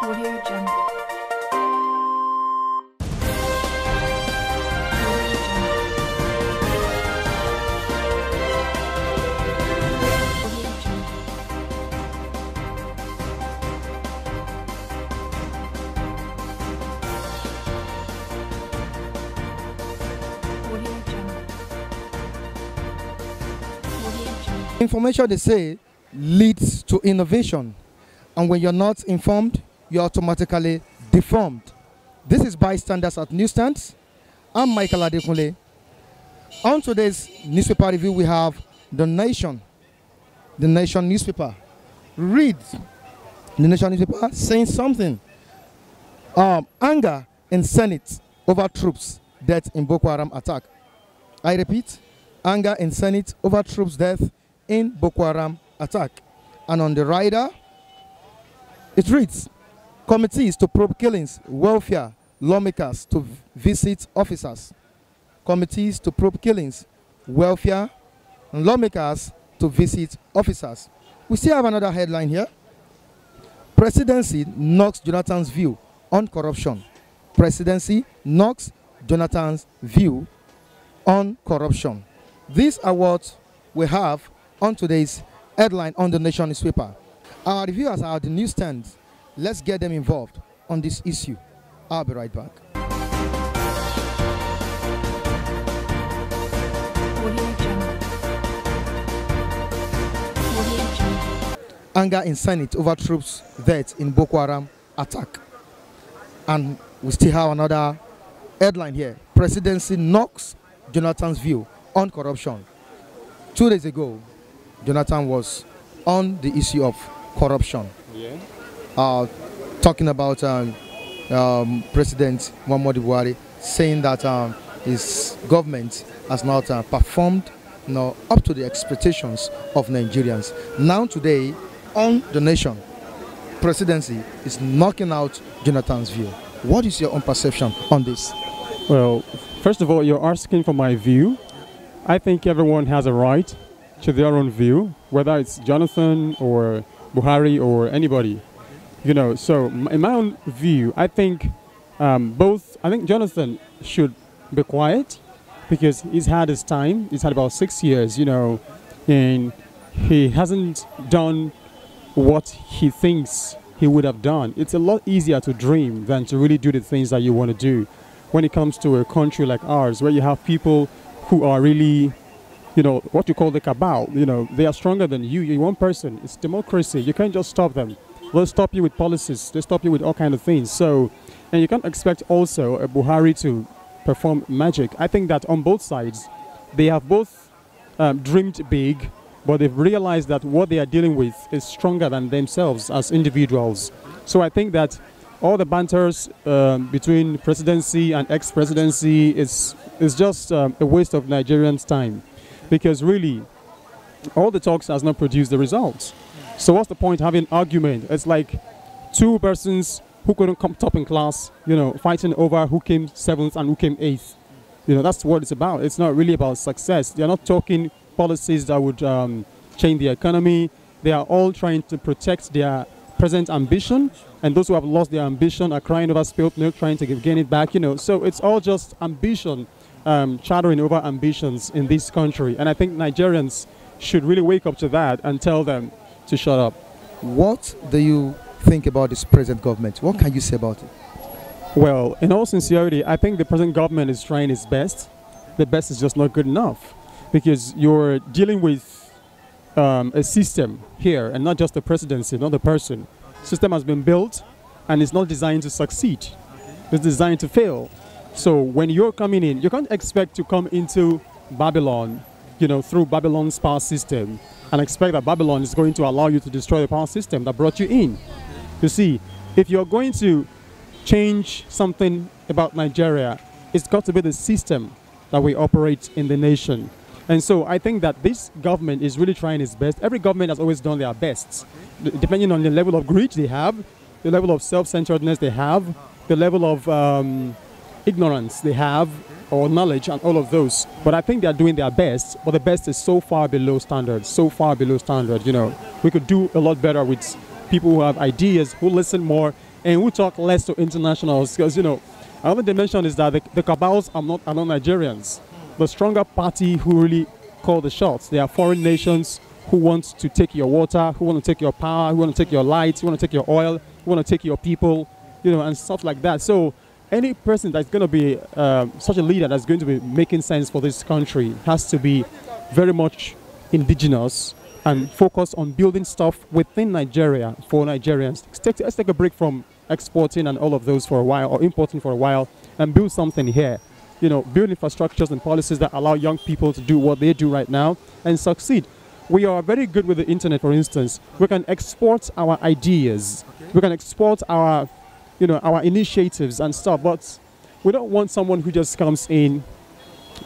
Audio Jungle. Information, they say, leads to innovation, and when you're not informed, you're automatically deformed. This is Bystanders at Newsstands. I'm Michael Adekunle. On today's newspaper review, we have The Nation newspaper. Read The Nation newspaper saying something. Anger in Senate over troops death in Boko Haram attack. I repeat, anger in Senate over troops death in Boko Haram attack. And on the rider, it reads, committees to probe killings, welfare, lawmakers to visit officers. Committees to probe killings, welfare, and lawmakers to visit officers. We still have another headline here. Presidency knocks Jonathan's view on corruption. Presidency knocks Jonathan's view on corruption. These are what we have on today's headline on The Nation newspaper. Our reviewers are at the newsstands. Let's get them involved on this issue. I'll be right back. Anger in Senate over troops death in Boko Haram attack. And we still have another headline here. Presidency knocks Jonathan's view on corruption. 2 days ago, Jonathan was on the issue of corruption. Yeah. Talking about President Muhammadu Buhari, saying that his government has not performed up to the expectations of Nigerians. Now today, on The Nation, Presidency is knocking out Jonathan's view. What is your own perception on this? Well, first of all, you're asking for my view. I think everyone has a right to their own view, whether it's Jonathan or Buhari or anybody. So in my own view, I think I think Jonathan should be quiet because he's had his time. He's had about 6 years, and he hasn't done what he thinks he would have done. It's a lot easier to dream than to really do the things that you want to do when it comes to a country like ours, where you have people who are really, what you call the cabal. They are stronger than you. You're one person. It's democracy. You can't just stop them. They'll stop you with policies. They stop you with all kinds of things. So, and you can't expect also a Buhari to perform magic. I think that on both sides, they have both dreamed big, but they've realized that what they are dealing with is stronger than themselves as individuals. So I think that all the banters between presidency and ex-presidency is just a waste of Nigerians' time, because really, all the talks has not produced the results. So what's the point having argument? It's like two persons who couldn't come top in class, fighting over who came 7th and who came 8th. That's what it's about. It's not really about success. They're not talking policies that would change the economy. They are all trying to protect their present ambition, and those who have lost their ambition are crying over spilt milk, trying to gain it back. So it's all just ambition, chattering over ambitions in this country. And I think Nigerians should really wake up to that and tell them to shut up. What do you think about this present government? What can you say about it? Well, in all sincerity, I think the present government is trying its best. The best is just not good enough, because you're dealing with a system here, and not just the presidency, not the person. System has been built, and it's not designed to succeed. It's designed to fail. So when you're coming in, you can't expect to come into Babylon, through Babylon's power system, and expect that Babylon is going to allow you to destroy the power system that brought you in. You see, if you're going to change something about Nigeria, it's got to be the system that we operate in the nation. And so I think that this government is really trying its best. Every government has always done their best, depending on the level of greed they have, the level of self-centeredness they have, the level of ignorance they have, or knowledge, and all of those. But I think they are doing their best, but the best is so far below standard, so far below standard. We could do a lot better with people who have ideas, who listen more, and we talk less to internationals because, another dimension is that the cabals are not Nigerians. The stronger party who really call the shots. They are foreign nations who want to take your water, who want to take your power, who want to take your light, who want to take your oil, who want to take your people, and stuff like that. So any person that's going to be such a leader that's going to be making sense for this country has to be very much indigenous and focus on building stuff within Nigeria for Nigerians. Let's take a break from exporting and all of those for a while, or importing for a while, and build something here. Build infrastructures and policies that allow young people to do what they do right now and succeed. We are very good with the internet, for instance. We can export our ideas. Okay. We can export our, our initiatives and stuff, but we don't want someone who just comes in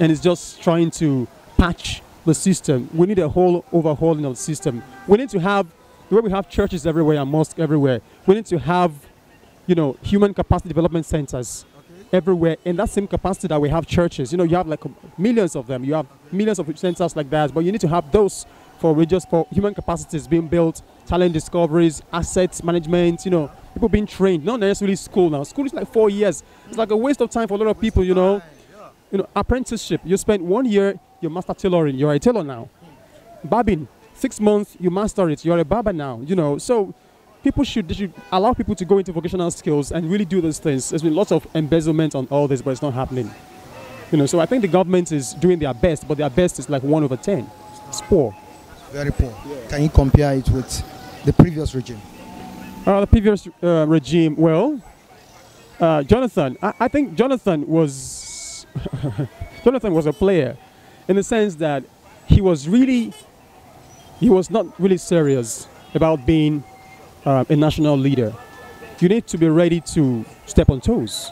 and is just trying to patch the system. We need a whole overhauling of the system. We need to have, the way we have churches everywhere and mosques everywhere, we need to have, human capacity development centers everywhere in that same capacity that we have churches. You have like millions of them. You have millions of centers like that, but you need to have those for human capacities being built, talent discoveries, assets management, people being trained, not necessarily school now. School is like 4 years. It's like a waste of time for a lot of people, apprenticeship. You spend 1 year, you master tailoring, you're a tailor now. Barbing, 6 months, you master it, you're a barber now, So they should allow people to go into vocational skills and really do those things. There's been lots of embezzlement on all this, but it's not happening. So I think the government is doing their best, but their best is like 1/10. It's poor. Very poor. Yeah. Can you compare it with the previous regime? The previous regime, well, Jonathan, I think Jonathan was Jonathan was a player in the sense that he was not really serious about being a national leader. You need to be ready to step on toes.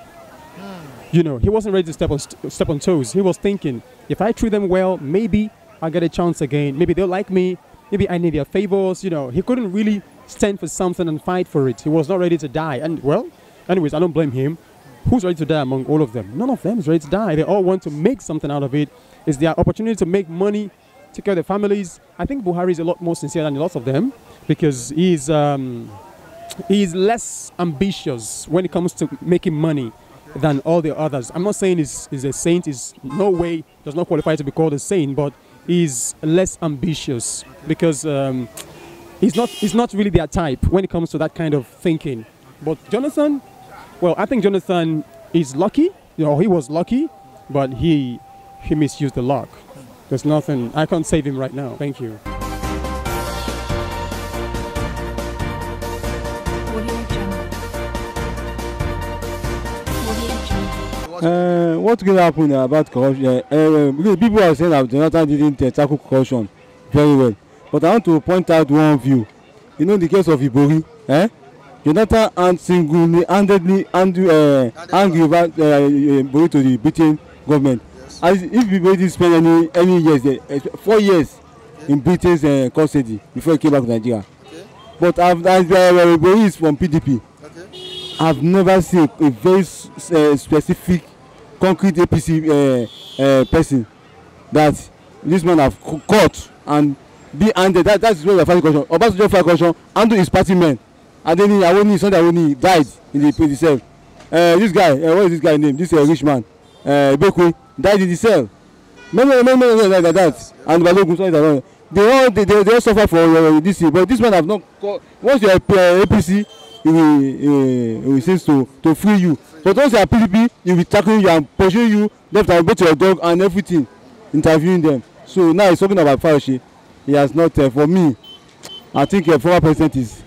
He wasn't ready to step on toes. He was thinking, if I treat them well, maybe I'll get a chance again. Maybe they'll like me. Maybe I need their favors. He couldn't really stand for something and fight for it. He was not ready to die. And well, anyways, I don't blame him. Who's ready to die among all of them? None of them is ready to die. They all want to make something out of it. It's their opportunity to make money, take care of their families. I think Buhari is a lot more sincere than lots of them because he's less ambitious when it comes to making money than all the others. I'm not saying he's a saint. He's no way does not qualify to be called a saint, but he's less ambitious because he's not really their type when it comes to that kind of thinking. But Jonathan, well, I think Jonathan is lucky. He was lucky, but he misused the luck. There's nothing. I can't save him right now. Thank you. What will happen about corruption? People are saying that Jonathan didn't tackle corruption very well. But I want to point out one view. The case of Ibori, Jonathan single-handedly angry about Ibori to the Britain government. Yes. As if Ibori didn't spend any years there, 4 years in Britain's custody before he came back to Nigeria. Okay. But as Ibori is from PDP, I've never seen a very specific, concrete APC person that this man have caught and be handed. That's where the fighting question. Obasanjo fight question and his party men. And then Sunday died in the cell. This guy, what is this guy name? This rich man, Bekwe, died in the cell. Many like that. And Balogun, they all suffer for this thing. But this man have not caught. Once you are APC, he will seem to free you. But once you are PDP, he will be tackling you and pursuing you left and right to your dog and everything, interviewing them. So now he's talking about Fauci. He has not, for me, I think a former president is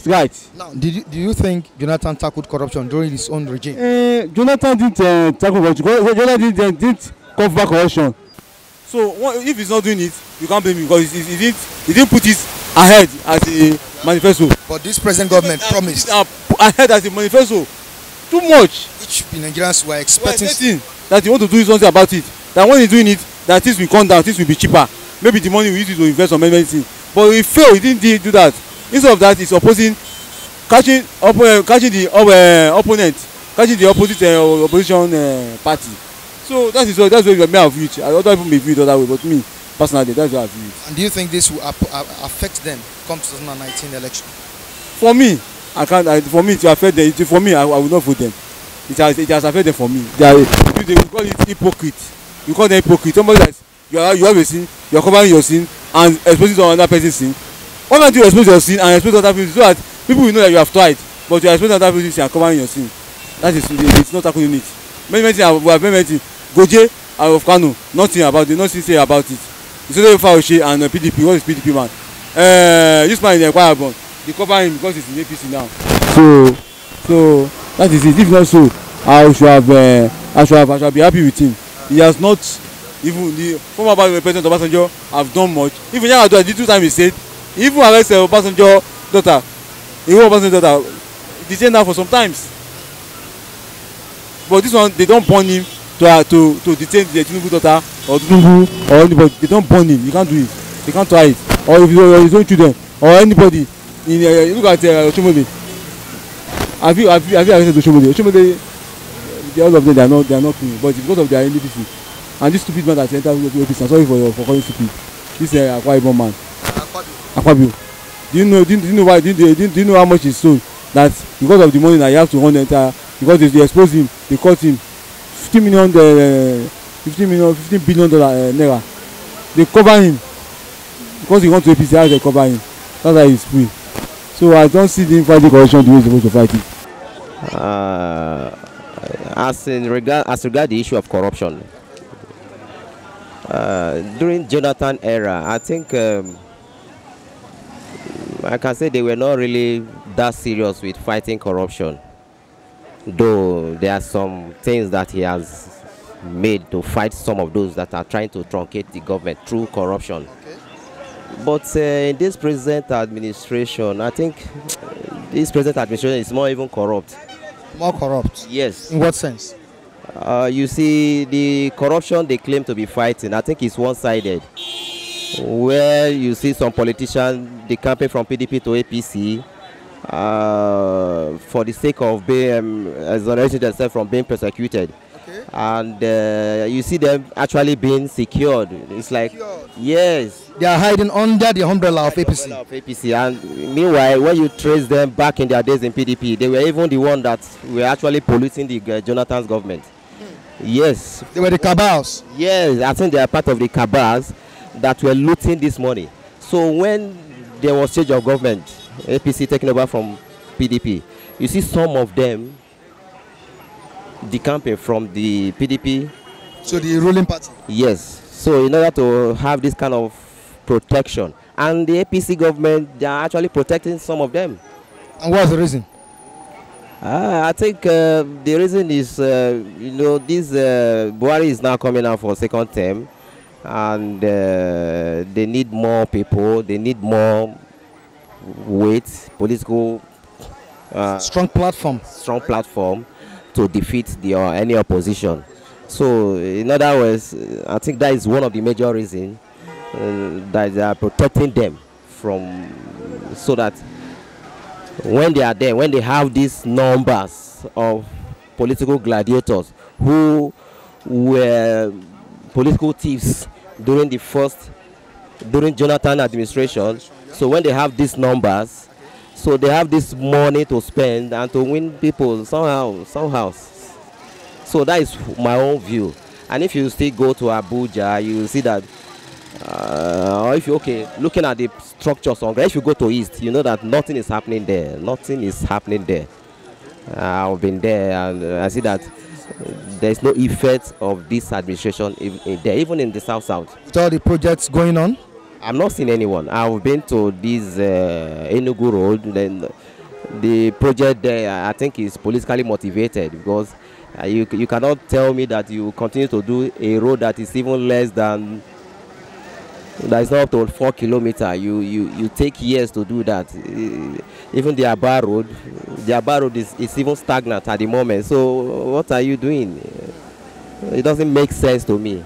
right. Now, do you think Jonathan tackled corruption during his own regime? Jonathan didn't tackle corruption. Jonathan didn't cover corruption. So if he's not doing it, you can't blame him because he didn't put it ahead as a manifesto. But this present government promised ahead as a manifesto. Too much. Which Nigerians were expecting that he want to do something about it. That when he's doing it, that things will come down, things will be cheaper. Maybe the money we use it to invest on many things. But he failed. He didn't do that. Instead of that, he's opposing, catching the opponent, catching the opposition party. So that's where me have reached. Other people may view it other way, but me personally, that's where I've reached. And do you think this will affect them come 2019 election? For me, I can't. For me, to affect them. For me, I will not vote them. It has affected them for me. They call it hypocrite. You call them hypocrite. Somebody that you have a sin, you are covering your sin and exposing to another person's sin. Why can't you expose your sin and expose other people's sin so that people will know that you have tried, but you are exposing other people's sin and covering your sin? That is, it's not tackling it. Many things we have many things. Goje of Kano, nothing about it, nothing say about it. It's only Faoshe and PDP. What is PDP man? This man in Kwara Bond. They cover him because he's in APC now. So that is it. If not so, I should be happy with him. He has not, even the former President Obasanjo have done much. Even Yar'Adua, the 2 times he said, even arrest Obasanjo daughter, Obasanjo daughter, detain her for some times. But this one, they don't burn him to detain the Tinubu daughter or Tinubu or anybody. They don't burn him. He can't do it. They can't try it. Or if his own children or anybody. Look at Oshomole. Have you arrested Oshomole? Oshomole, all of them they are not clean, but it's because of their NDPC. And this stupid man that entered APC. I'm sorry for calling stupid. This Akwa Ibom man. Akpabio. Do you know why? Do you know how much he sold? That because of the money that he has to run the entire, because they expose him, they cut him $15 billion naira. They cover him because he wants to APC. How they cover him? That's why he's free. So I don't see the fighting corruption the way he's supposed to fight it. As regard the issue of corruption, during Jonathan era, I think I can say they were not really that serious with fighting corruption. Though there are some things that he has made to fight some of those that are trying to truncate the government through corruption. Okay. But in this present administration, I think this present administration is more even corrupt. More corrupt? Yes. In what sense? You see, the corruption they claim to be fighting, I think it's one-sided. Where you see some politicians, they campaign from PDP to APC for the sake of being exonerating themselves from being persecuted. Okay. And you see them actually being secured. It's like, yes. They are hiding under the umbrella of APC. And meanwhile, when you trace them back in their days in PDP, they were even the one that were actually polluting the Jonathan's government. Yes. They were the cabals. Yes, I think they are part of the cabals that were looting this money. So when there was change of government, APC taking over from PDP, you see some of them decamping from the PDP. So the ruling party? Yes. So in order to have this kind of protection, and the APC government, they are actually protecting some of them. And what's the reason? I think the reason is, this Buhari is now coming out for second term, and they need more people, they need more weight, political strong platform to defeat any opposition. So in other words, I think that is one of the major reasons that they are protecting them from, so that when they are there, when they have these numbers of political gladiators who were political thieves during Jonathan administration, so when they have these numbers, so they have this money to spend and to win people somehow. So that is my own view. And if you still go to Abuja, you will see that if you looking at the structures on ground, if you go to East, you know that nothing is happening there. Nothing is happening there. I've been there and I see that there is no effect of this administration there, even in the South. With all the projects going on? I'm not seeing anyone. I've been to this Enugu Road. Then the project there, I think, is politically motivated, because you cannot tell me that you continue to do a road that is even less than, that is not up to 4 kilometers. You take years to do that. Even the Aba Road is even stagnant at the moment. So what are you doing? It doesn't make sense to me.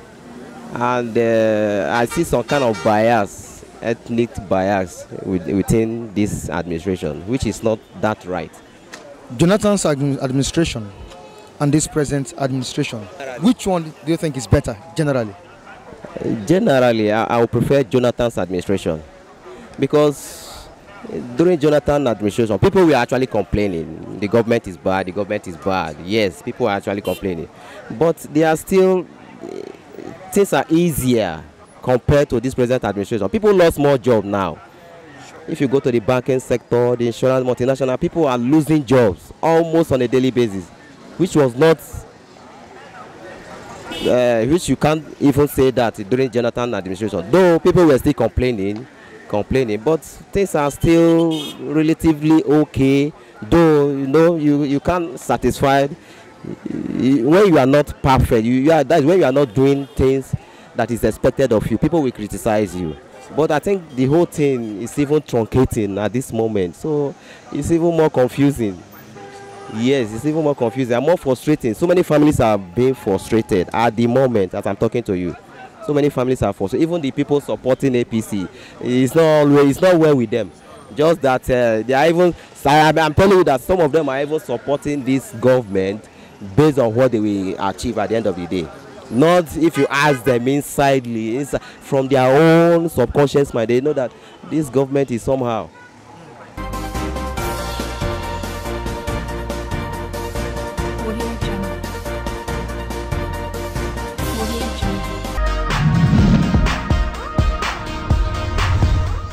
And I see some kind of bias, ethnic bias within this administration, which is not that right. Jonathan's administration and this present administration, which one do you think is better generally? Generally, I would prefer Jonathan's administration, because During Jonathan administration, people were actually complaining. The government is bad. The government is bad. Yes, people are actually complaining, but they are still things are easier compared to this present administration. People lost more jobs now. If you go to the banking sector, the insurance, multinational, people are losing jobs almost on a daily basis, which was not, which you can't even say that during Jonathan administration. Though people were still complaining, but things are still relatively okay. Though you can't satisfy when you are not perfect. That's when you are not doing things that is expected of you. People will criticize you. But I think the whole thing is even truncating at this moment. So it's even more confusing. Yes, it's even more confusing and more frustrating. So many families are being frustrated at the moment as I'm talking to you. So many families are frustrated. Even the people supporting APC, it's not well with them. Just that they are even, I'm telling you that some of them are even supporting this government based on what they will achieve at the end of the day. Not if you ask them inside from their own subconscious mind, they know that this government is somehow.